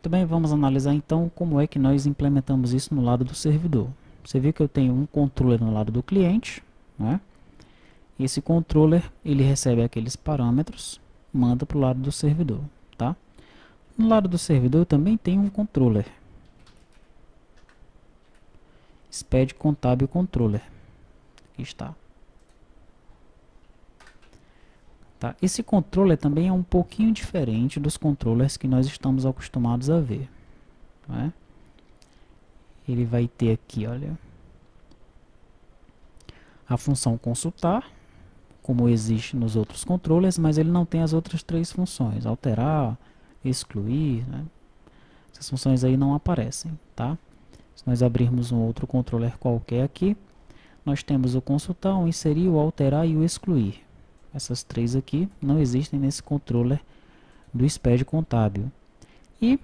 Muito bem, vamos analisar então como é que nós implementamos isso no lado do servidor. Você viu que eu tenho um controller no lado do cliente, né? Esse controller ele recebe aqueles parâmetros, manda para o lado do servidor, tá? No lado do servidor também tem um controller, SPED Contábil Controller, aqui está. Tá? Esse controller também é um pouquinho diferente dos controllers que nós estamos acostumados a ver, né? Ele vai ter aqui, olha, a função consultar, como existe nos outros controllers, mas ele não tem as outras três funções, alterar, excluir, né? Essas funções aí não aparecem, tá? Se nós abrirmos um outro controller qualquer aqui, nós temos o consultar, o inserir, o alterar e o excluir. Essas três aqui não existem nesse controller do SPED contábil. E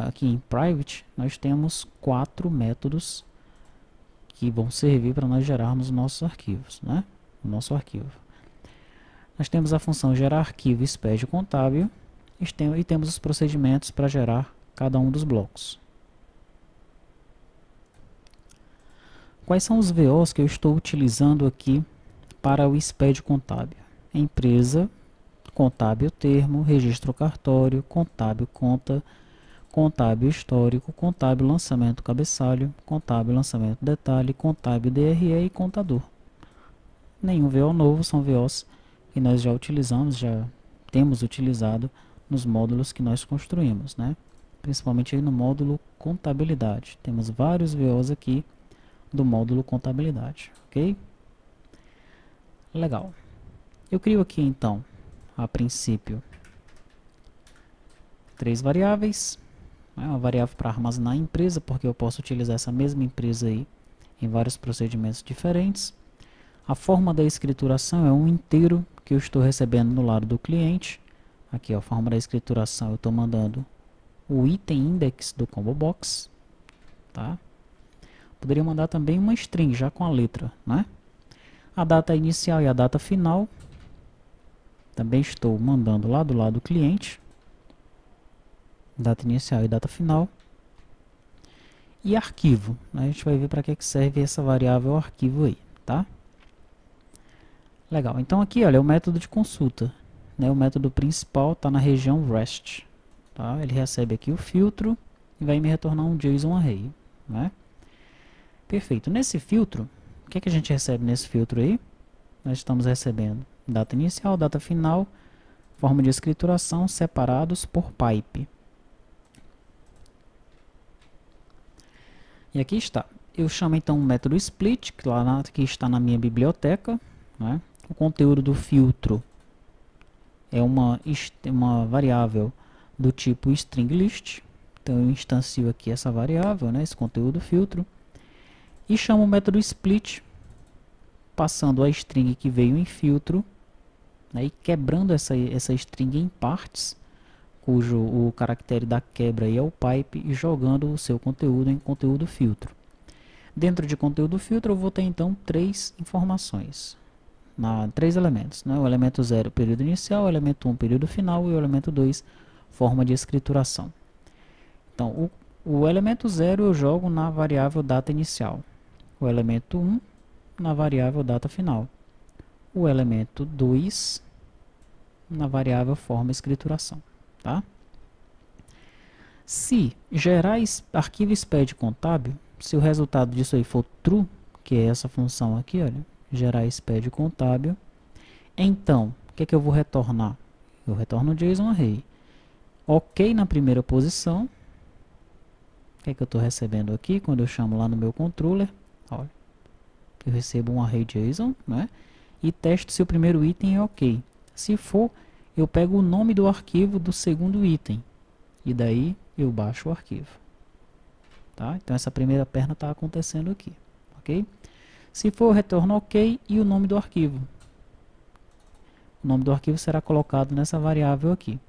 aqui em Private, nós temos 4 métodos que vão servir para nós gerarmos nossos arquivos, né? O nosso arquivo. Nós temos a função gerar arquivo SPED contábil e temos os procedimentos para gerar cada um dos blocos. Quais são os VOs que eu estou utilizando aqui para o SPED contábil? Empresa, contábil termo, registro cartório, contábil conta, contábil histórico, contábil lançamento cabeçalho, contábil lançamento detalhe, contábil DRE e contador. Nenhum VO novo, são VOs que nós já utilizamos, já temos utilizado nos módulos que nós construímos, né? Principalmente aí no módulo contabilidade. Temos vários VOs aqui do módulo contabilidade, ok? Legal. Eu crio aqui então, a princípio, 3 variáveis. Uma variável para armazenar a empresa, porque eu posso utilizar essa mesma empresa aí em vários procedimentos diferentes. A forma da escrituração é um inteiro que eu estou recebendo no lado do cliente. Aqui, ó, a forma da escrituração, eu estou mandando o item index do combo box, tá? Poderia mandar também uma string já com a letra, né? A data inicial e a data final também estou mandando lá do lado do cliente. Data inicial e data final. E arquivo, né? A gente vai ver para que serve essa variável arquivo aí, tá? Legal, então aqui, olha, é o método de consulta, né? O método principal está na região REST, tá? Ele recebe aqui o filtro e vai me retornar um JSON array, né? Perfeito, nesse filtro, o que é que a gente recebe nesse filtro aí? Nós estamos recebendo data inicial, data final, forma de escrituração separados por pipe. E aqui está. Eu chamo então o método split, que está na minha biblioteca, né? O conteúdo do filtro é uma variável do tipo string list. Então eu instancio aqui essa variável, né? Esse conteúdo do filtro. E chamo o método split, passando a string que veio em filtro, né? E quebrando essa string em partes, cujo o caractere da quebra aí é o pipe, e jogando o seu conteúdo em conteúdo filtro. Dentro de conteúdo filtro eu vou ter então 3 informações, 3 elementos, né? O elemento 0, período inicial, o elemento 1, período final, e o elemento 2, forma de escrituração. Então o elemento 0 eu jogo na variável data inicial, o elemento 1 na variável data final, o elemento 2 na variável forma escrituração. Tá? Se gerar arquivo SPED contábil, se o resultado disso aí for true, que é essa função aqui, olha, gerar SPED contábil, então, o que é que eu vou retornar? Eu retorno o JSON array. Ok na primeira posição. O que é que eu estou recebendo aqui quando eu chamo lá no meu controller? Olha, eu recebo um array JSON, né? E testo se o primeiro item é ok. Se for, eu pego o nome do arquivo do segundo item e daí eu baixo o arquivo, tá? Então essa primeira perna está acontecendo aqui, ok? Se for, eu retorno ok e o nome do arquivo. O nome do arquivo será colocado nessa variável aqui.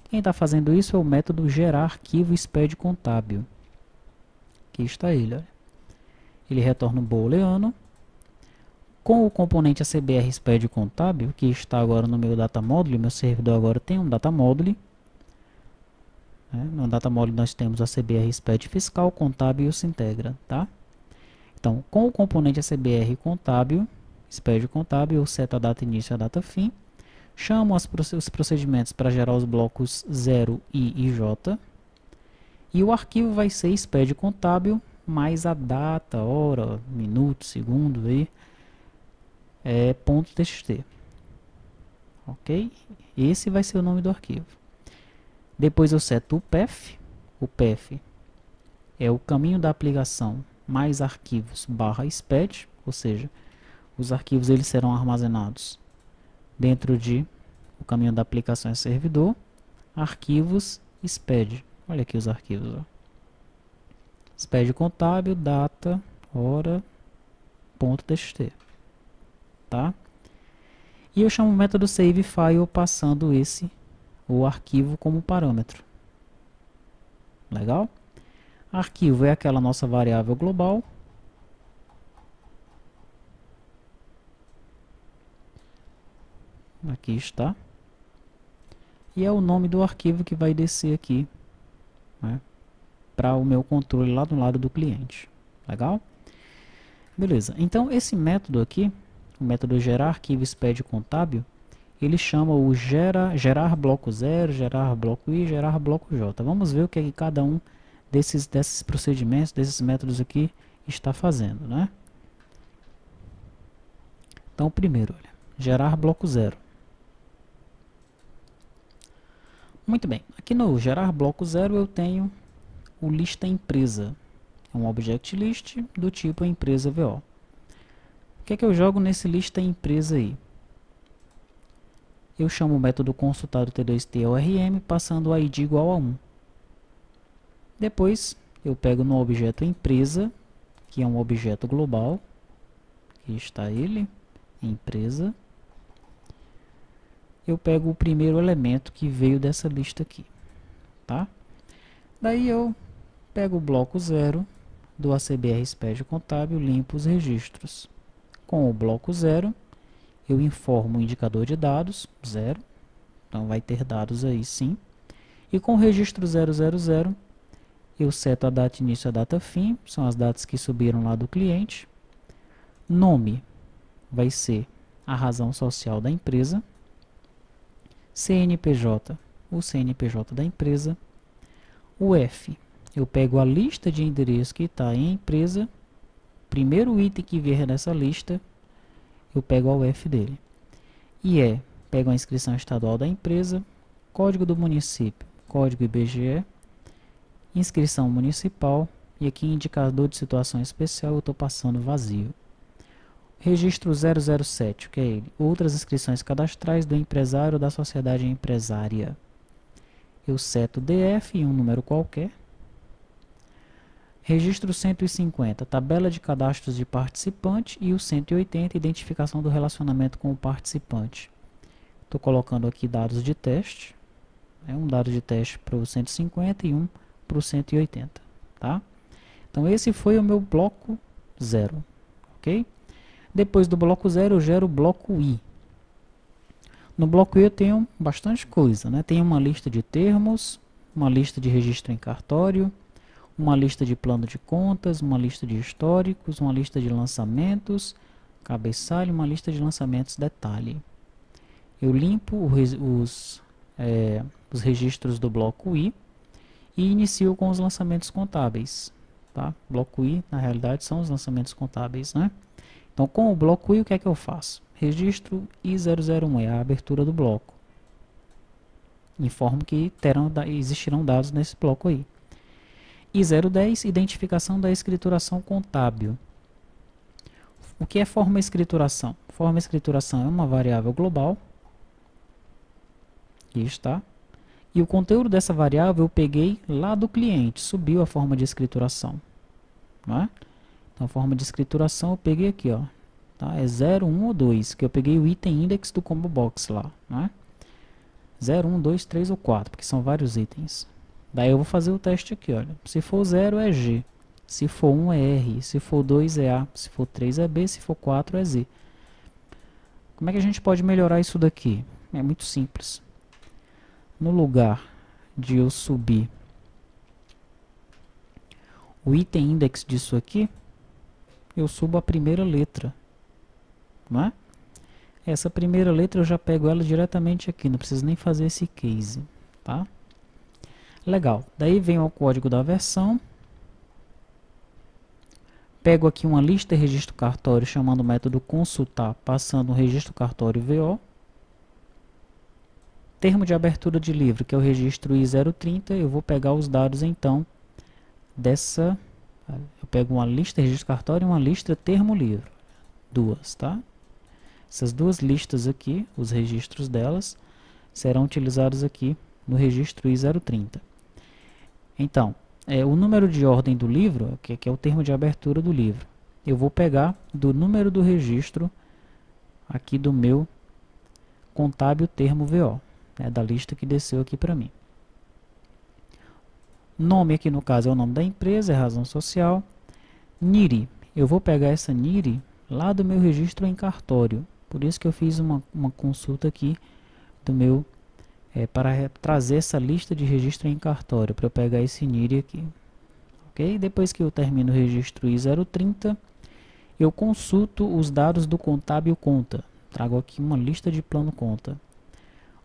Quem está fazendo isso é o método gerar arquivo SPED contábil. Aqui está ele, olha. Ele retorna um booleano. Com o componente ACBR SPED contábil, que está agora no meu data module, meu servidor agora tem um data module. né? No datamole nós temos a CBR SPED fiscal, contábil e o Sintegra, tá? Então, com o componente ACBR contábil, SPED contábil, eu seto a data início e a data fim, chamo os procedimentos para gerar os blocos 0, I e J, e o arquivo vai ser SPED contábil mais a data, hora, minuto, segundo, aí, .txt. Ok? Esse vai ser o nome do arquivo. Depois eu seto o path. O path é o caminho da aplicação mais arquivos barra SPED, ou seja, os arquivos eles serão armazenados dentro de o caminho da aplicação é servidor, arquivos SPED. Olha aqui os arquivos, ó. SPED contábil, data, hora, .txt, tá? E eu chamo o método SaveFile passando o arquivo como parâmetro. Legal? Arquivo é aquela nossa variável global. Aqui está. E é o nome do arquivo que vai descer aqui, né, para o meu controle lá do lado do cliente. Legal? Beleza. Então, esse método aqui, o método gerar arquivo SPED contábil, ele chama o gerar bloco 0, gerar bloco I, gerar bloco J. Vamos ver o que é que cada um desses procedimentos, desses métodos aqui está fazendo, né? Então, primeiro, olha, gerar bloco 0. Muito bem, aqui no gerar bloco 0 eu tenho o lista empresa. É um object list do tipo empresa VO. O que é que eu jogo nesse lista empresa aí? Eu chamo o método consultado T2TORM passando o ID igual a 1. Depois eu pego no objeto empresa, que é um objeto global. Aqui está ele, empresa. Eu pego o primeiro elemento que veio dessa lista aqui, tá? Daí eu pego o bloco 0 do ACBR SPED contábil, limpo os registros. Com o bloco 0, eu informo o indicador de dados, 0, então vai ter dados aí sim. E com o registro 000, eu seto a data início e a data fim, são as datas que subiram lá do cliente. Nome vai ser a razão social da empresa. CNPJ, o CNPJ da empresa. O F, eu pego a lista de endereços que está em empresa. Primeiro item que vier nessa lista, eu pego o F dele. E pego a inscrição estadual da empresa, código do município, código IBGE, inscrição municipal, e aqui indicador de situação especial eu estou passando vazio. Registro 007, que é ele, outras inscrições cadastrais do empresário ou da sociedade empresária. Eu seto DF em um número qualquer. Registro 150, tabela de cadastros de participante, e o 180, identificação do relacionamento com o participante. Estou colocando aqui dados de teste, um dado de teste para o 150 e um para o 180, tá? Então esse foi o meu bloco 0, ok? Depois do bloco 0 eu gero o bloco I. No bloco I eu tenho bastante coisa, né? Tem uma lista de termos, uma lista de registro em cartório, uma lista de plano de contas, uma lista de históricos, uma lista de lançamentos, cabeçalho, uma lista de lançamentos detalhe. Eu limpo os registros do bloco I e inicio com os lançamentos contábeis, tá? Bloco I, na realidade, são os lançamentos contábeis, né? Então, com o bloco I, o que é que eu faço? Registro I001 é a abertura do bloco. Informo que existirão dados nesse bloco aí. I010, identificação da escrituração contábil. O que é forma escrituração? Forma escrituração é uma variável global. Aqui está. E o conteúdo dessa variável eu peguei lá do cliente, subiu a forma de escrituração. Não é? Então, a forma de escrituração eu peguei aqui, ó. Tá? É 0, 1 ou 2, que eu peguei o item index do combo box lá. Não é? 0, 1, 2, 3 ou 4, porque são vários itens. Daí eu vou fazer o teste aqui, olha. Se for 0 é G, se for 1 é R, se for 2 é A, se for 3 é B, se for 4 é Z. Como é que a gente pode melhorar isso daqui? É muito simples. No lugar de eu subir o item index disso aqui, eu subo a primeira letra, não é? Essa primeira letra eu já pego ela diretamente aqui, não preciso nem fazer esse case, tá? Legal, daí vem o código da versão, pego aqui uma lista de registro cartório chamando o método consultar, passando o registro cartório VO, termo de abertura de livro, que é o registro I030, eu vou pegar os dados então dessa, eu pego uma lista de registro cartório e uma lista termo livro, duas, tá? Essas duas listas aqui, os registros delas, serão utilizados aqui no registro I030. Então, o número de ordem do livro, que é o termo de abertura do livro, eu vou pegar do número do registro aqui do meu contábil termo VO, da lista que desceu aqui para mim. Nome aqui no caso é o nome da empresa, é razão social. NIRI, eu vou pegar essa NIRI lá do meu registro em cartório. Por isso que eu fiz uma consulta aqui do meu, para trazer essa lista de registro em cartório, para eu pegar esse NIRI aqui. Ok? Depois que eu termino o registro I030, eu consulto os dados do contábil conta. Trago aqui uma lista de plano conta.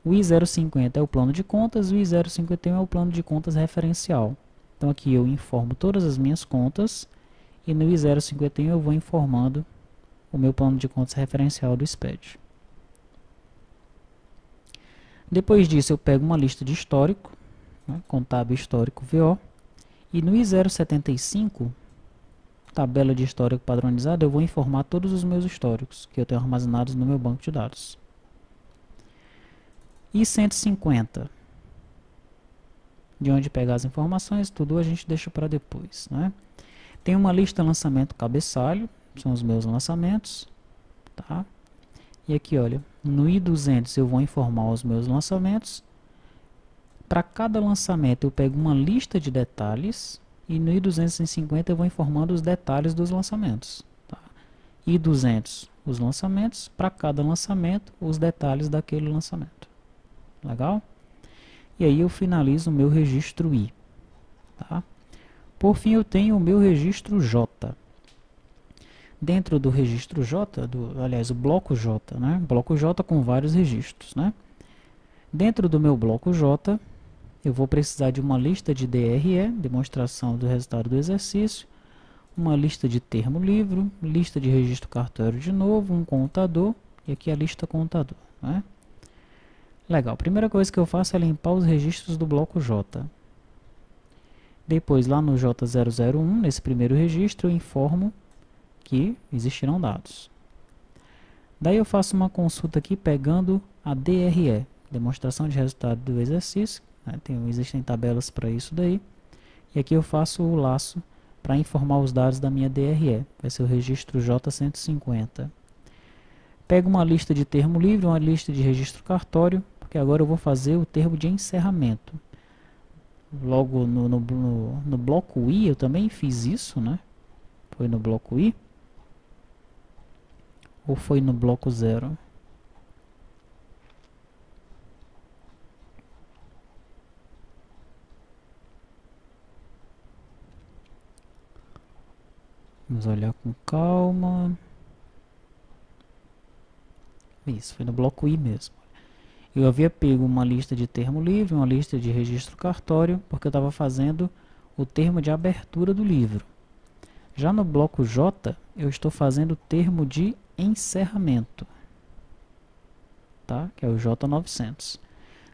O I050 é o plano de contas, o I051 é o plano de contas referencial. Então aqui eu informo todas as minhas contas e no I051 eu vou informando o meu plano de contas referencial do SPED. Depois disso eu pego uma lista de histórico, contábil histórico VO, e no I075, tabela de histórico padronizado, eu vou informar todos os meus históricos que eu tenho armazenados no meu banco de dados. I150, de onde pegar as informações, tudo a gente deixa para depois, né? Tem uma lista lançamento cabeçalho, são os meus lançamentos, tá? E aqui, olha, no I200 eu vou informar os meus lançamentos. Para cada lançamento eu pego uma lista de detalhes e no I250 eu vou informando os detalhes dos lançamentos, tá? I200, os lançamentos, para cada lançamento, os detalhes daquele lançamento. Legal? E aí eu finalizo o meu registro I, tá? Por fim eu tenho o meu registro J. Dentro do registro J, aliás, o bloco J, né? Bloco J com vários registros, né? Dentro do meu bloco J, eu vou precisar de uma lista de DRE, demonstração do resultado do exercício, uma lista de termo livro, lista de registro cartório de novo, um contador, e aqui a lista contador, né? Legal, a primeira coisa que eu faço é limpar os registros do bloco J. Depois, lá no J001, nesse primeiro registro, eu informo que existirão dados. Daí eu faço uma consulta aqui pegando a DRE, demonstração de resultado do exercício, né? Existem tabelas para isso daí. E aqui eu faço o laço para informar os dados da minha DRE, vai ser o registro J150. Pego uma lista de termo livre, uma lista de registro cartório, porque agora eu vou fazer o termo de encerramento. Logo no bloco I eu também fiz isso, né? Foi no bloco I? Ou foi no bloco 0? Vamos olhar com calma. Isso, foi no bloco I mesmo. Eu havia pego uma lista de termo livre, uma lista de registro cartório, porque eu estava fazendo o termo de abertura do livro. Já no bloco J, eu estou fazendo o termo de encerramento, tá? Que é o J900.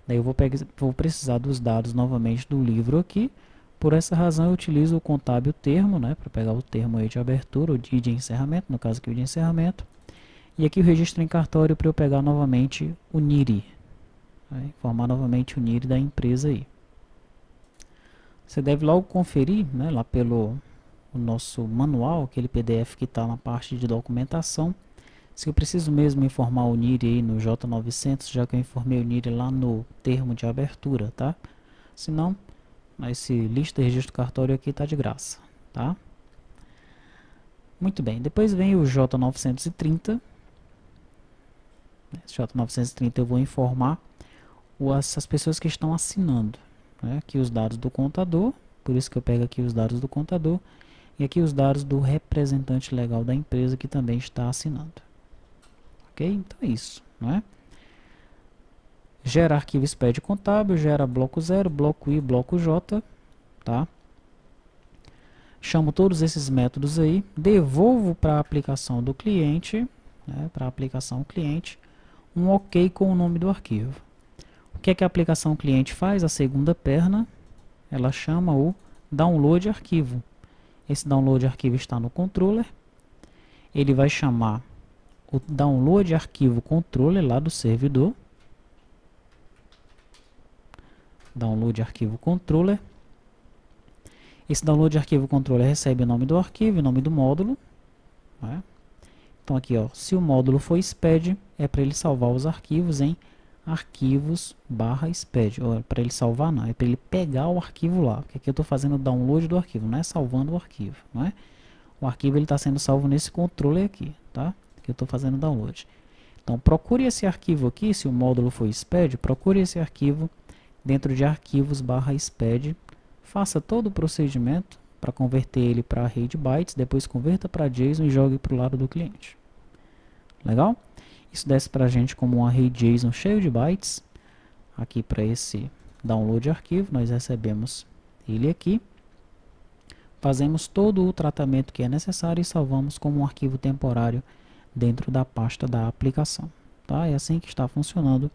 Daí eu vou precisar dos dados novamente do livro aqui. Por essa razão eu utilizo o contábil termo, né, para pegar o termo aí de abertura, o de encerramento, no caso aqui o de encerramento. E aqui o registro em cartório para eu pegar novamente o NIRI, né, informar novamente o NIRI da empresa aí. Você deve logo conferir, né, lá pelo o nosso manual, aquele PDF que está na parte de documentação, se eu preciso mesmo informar o NIRI aí no J900, já que eu informei o NIRI lá no termo de abertura, tá? Se não, esse lista de registro cartório aqui está de graça, tá? Muito bem, depois vem o J930. Esse J930 eu vou informar as pessoas que estão assinando, né? Aqui os dados do contador, Por isso que eu pego aqui os dados do contador e aqui os dados do representante legal da empresa que também está assinando. Ok? Então é isso, não é? Gera arquivo SPED contábil, gera bloco 0, bloco I, bloco J, tá? Chamo todos esses métodos aí, devolvo para a aplicação do cliente, né, para a aplicação cliente, um OK com o nome do arquivo. O que é que a aplicação cliente faz? A segunda perna, ela chama o download arquivo. Esse download arquivo está no controller. Ele vai chamar o download arquivo controller lá do servidor. Download arquivo controller. Esse download arquivo controller recebe o nome do arquivo e o nome do módulo. Né? Então aqui, ó, se o módulo for SPED, é para ele salvar os arquivos em arquivos/SPED. Para ele salvar não, é para ele pegar o arquivo lá. Porque aqui eu estou fazendo o download do arquivo, não é salvando o arquivo. Não é? O arquivo está sendo salvo nesse controller aqui, tá? Que eu estou fazendo download. Então procure esse arquivo aqui, se o módulo for SPED, procure esse arquivo dentro de arquivos/SPED. Faça todo o procedimento para converter ele para array de bytes, depois converta para JSON e jogue para o lado do cliente. Legal? Isso desce para a gente como um array JSON cheio de bytes. Aqui para esse download arquivo, nós recebemos ele aqui. Fazemos todo o tratamento que é necessário e salvamos como um arquivo temporário dentro da pasta da aplicação. Tá? É assim que está funcionando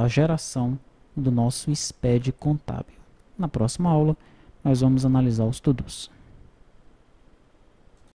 a geração do nosso SPED contábil. Na próxima aula, nós vamos analisar os to-dos.